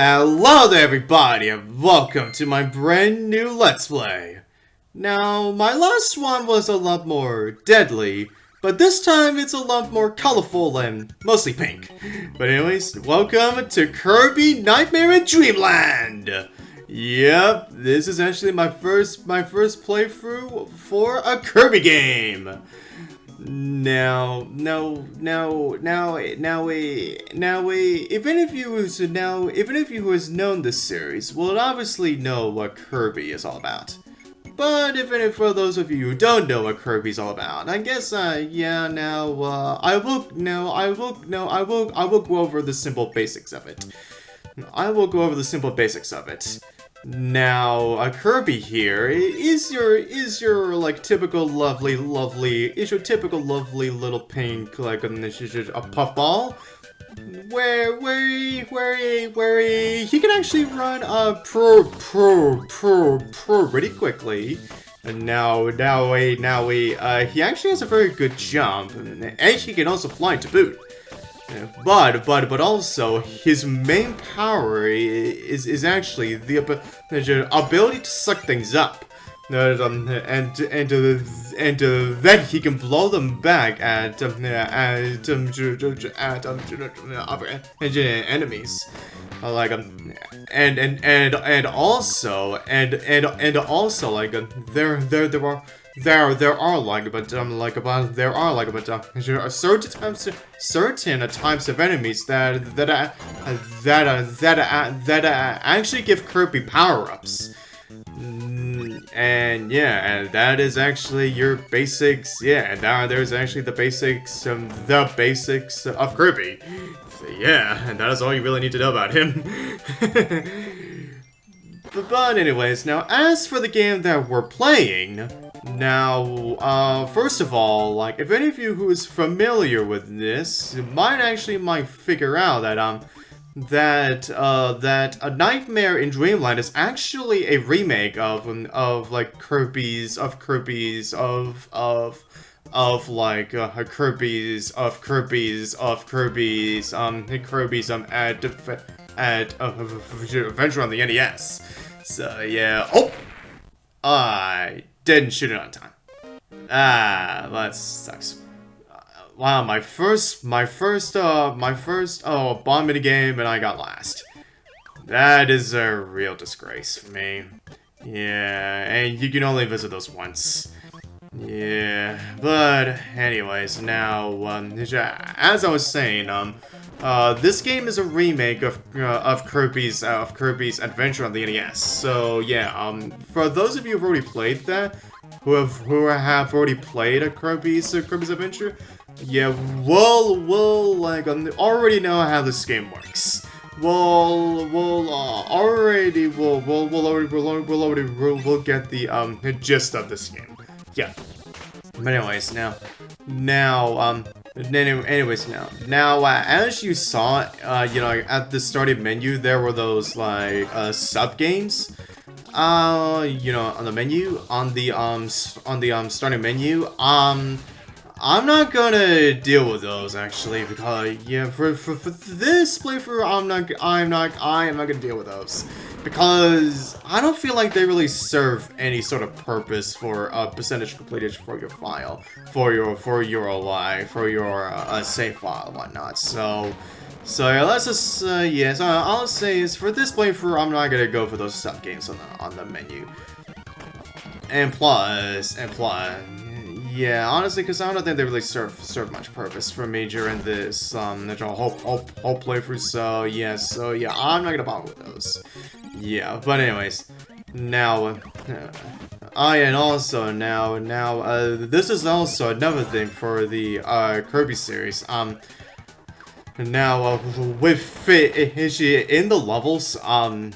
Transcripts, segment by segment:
Hello there everybody and welcome to my brand new Let's Play. Now, my last one was a lot more deadly, but this time it's a lot more colorful and mostly pink. But anyways, welcome to Kirby Nightmare in Dreamland! Yep, this is actually my first playthrough for a Kirby game. Now, if any of you who has known this series will obviously know what Kirby is all about. But for those of you who don't know what Kirby's all about, I guess, I will go over the simple basics of it. Now, a Kirby here is your like typical lovely little pink like a puffball, where he can actually run pretty quickly. And now he actually has a very good jump, and he can also fly to boot. But also his main power is actually the ability to suck things up, and then he can blow them back at enemies, and also like there are certain types of enemies that actually give Kirby power-ups. And that is actually your basics. Yeah, and now there's actually the basics of Kirby. So yeah, and that is all you really need to know about him. But anyways, now as for the game that we're playing, now, first of all, like, if any of you who is familiar with this, might figure out that, that A Nightmare in Dreamland is actually a remake of Kirby's Adventure on the NES. So yeah. Oh, I didn't shoot it on time. That sucks. Wow, my first bomb minigame, and I got last. That is a real disgrace for me. Yeah, and you can only visit those once. Yeah, but anyways, now as I was saying, this game is a remake of Kirby's Adventure on the NES. So yeah, for those of you who've already played that, who have already played a Kirby's Adventure, yeah, we'll already know how this game works. We'll get the gist of this game. Yeah. But anyways, as you saw, at the starting menu, there were those sub games. On the menu, on the starting menu. I'm not gonna deal with those actually, because for this playthrough, I am not gonna deal with those, because I don't feel like they really serve any sort of purpose for percentage completed for your file, for your save file and whatnot. So yeah, let's just so all I'll say is, for this playthrough, I'm not gonna go for those sub games on the menu. And plus, yeah, honestly, because I don't think they really serve much purpose for me during this whole playthrough. So yeah, I'm not gonna bother with those. Yeah, but anyways, now, and also this is also another thing for the Kirby series. Now, with it in the levels, you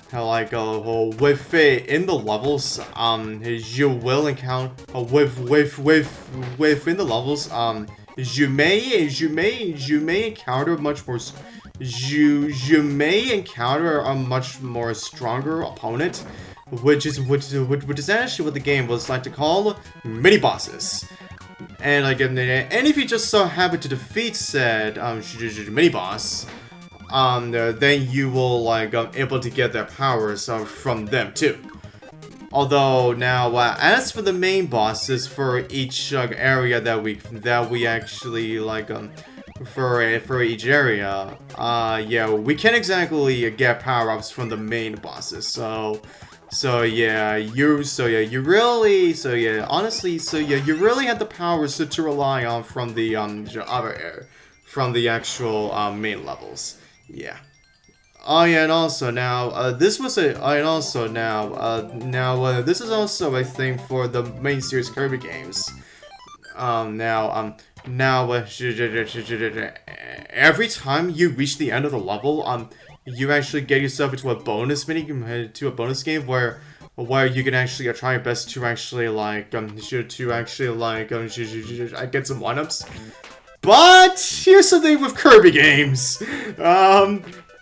will encounter within the levels, you may encounter a much more stronger opponent, which is actually what the game was like to call mini bosses. And if you just so happen to defeat said mini boss, then you will like able to get their powers from them too. Although now, as for the main bosses for each area that we actually like for each area, yeah, we can't exactly get power-ups from the main bosses. So yeah, you really had the powers to rely on from the from the actual main levels. Yeah. Oh yeah, and also now, this was a, and also this is also a thing for the main series Kirby games. Every time you reach the end of the level, you actually get yourself into a bonus game where you can actually try your best to actually like get some one-ups. But here's something with Kirby games.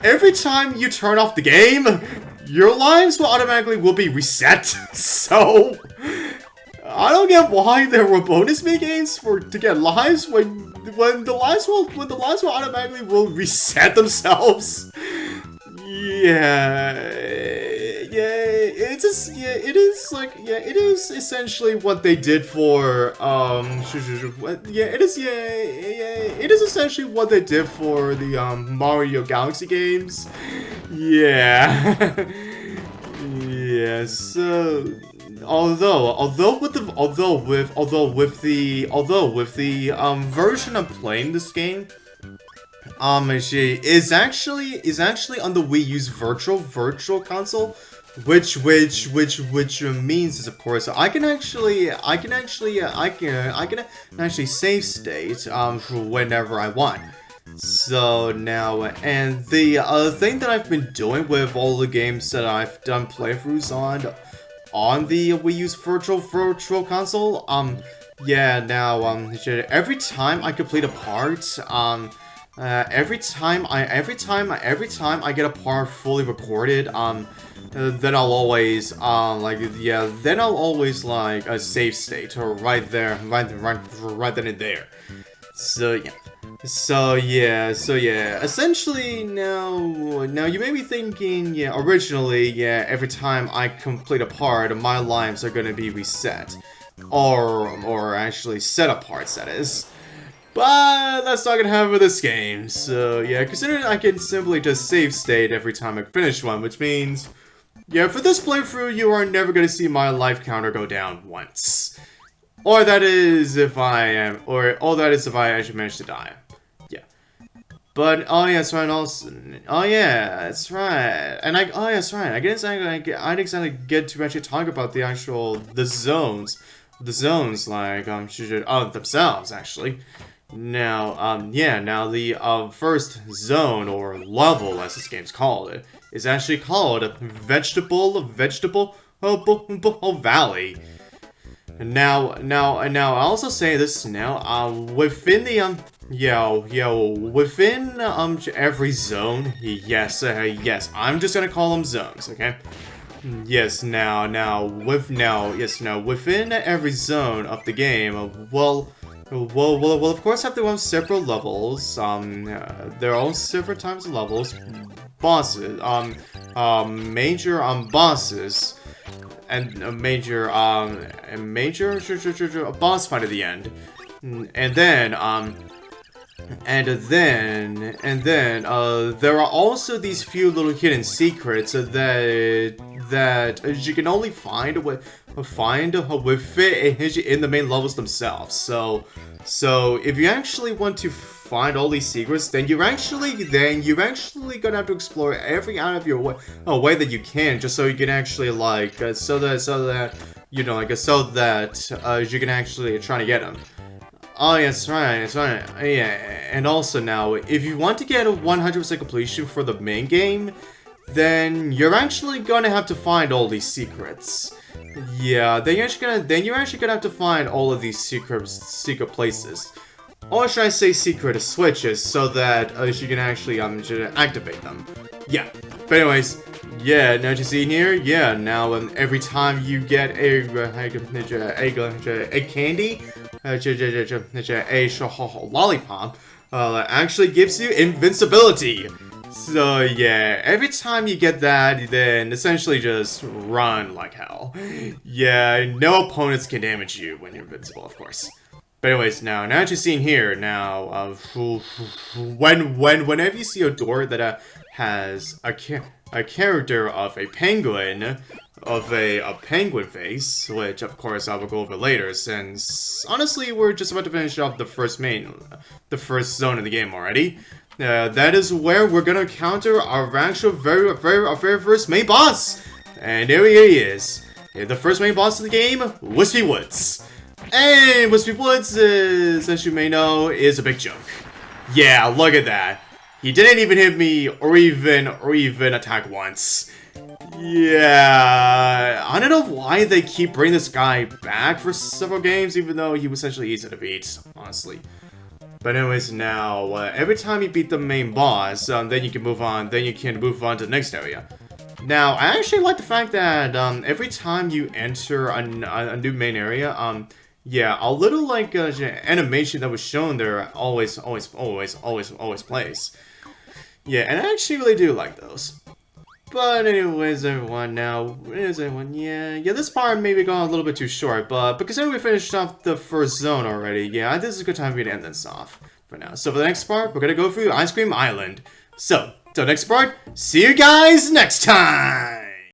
Every time you turn off the game, your lives will be reset. So I don't get why there were bonus mini-games to get lives when the lives will automatically reset themselves. It is essentially what they did for it is essentially what they did for the Mario Galaxy games. Yeah. Yeah, so although with the version I'm playing this game, she is actually on the Wii U's virtual console, which means is, of course, I can actually save state whenever I want. So now, and the other thing that I've been doing with all the games that I've done playthroughs on the Wii U's virtual console, yeah, now, every time I complete a part, every time I get a part fully recorded, then I'll always save state or right then and there. So yeah, essentially now you may be thinking, yeah, originally, yeah, every time I complete a part, my lives are gonna be reset. Or actually set up parts, that is. But that's not gonna happen with this game. So yeah, considering I can simply just save state every time I finish one, which means, yeah, for this playthrough, you are never gonna see my life counter go down once. Or that is if I actually manage to die. Yeah. But oh yeah, that's right. Also, oh yeah, that's right. And that's right. I didn't exactly get to actually talk about the zones like themselves actually. Now now the first zone or level, as this game's called, is actually called Vegetable Valley. Now I also say this now, within the within every zone, yes, I'm just gonna call them zones, okay? Yes, within every zone of the game, well, of course, have their own separate levels. There are all different types of levels, bosses, major bosses, and a major boss fight at the end, and then there are also these few little hidden secrets that you can only find within the main levels themselves. So if you actually want to find all these secrets, then you're actually gonna have to explore every out of your way that you can, just so you can actually so that you can actually try to get them. Oh, yes, right. Yeah, and also now, if you want to get a 100% completion for the main game, then you're actually gonna have to find all these secrets. Yeah, then you're actually gonna have to find all of these secret places. Or should I say secret switches, so that you can actually activate them. Yeah, but anyways, yeah, now you see here, yeah, now every time you get a candy, a lollipop, actually gives you invincibility. So yeah, every time you get that, then essentially just run like hell. Yeah, no opponents can damage you when you're invincible, of course. But anyways, now that you've seen here, now, whenever you see a door that has a character of a penguin, of a penguin face, which of course I will go over later, since honestly we're just about to finish off the first zone of the game already. That is where we're gonna encounter our actual very first main boss, and there he is, the first main boss of the game, Whispy Woods. And Whispy Woods is, as you may know, is a big joke. Yeah, look at that. He didn't even hit me or even attack once. Yeah, I don't know why they keep bringing this guy back for several games, even though he was essentially easy to beat, honestly. But anyways, now every time you beat the main boss, then you can move on. Then you can move on to the next area. Now, I actually like the fact that every time you enter a new main area, yeah, a little like animation that was shown there always plays. Yeah, and I actually really do like those. But anyways, everyone, yeah, this part may be going a little bit too short, but considering we finished off the first zone already, yeah, this is a good time for me to end this off for now. So for the next part, we're gonna go through Ice Cream Island. So, till next part, see you guys next time!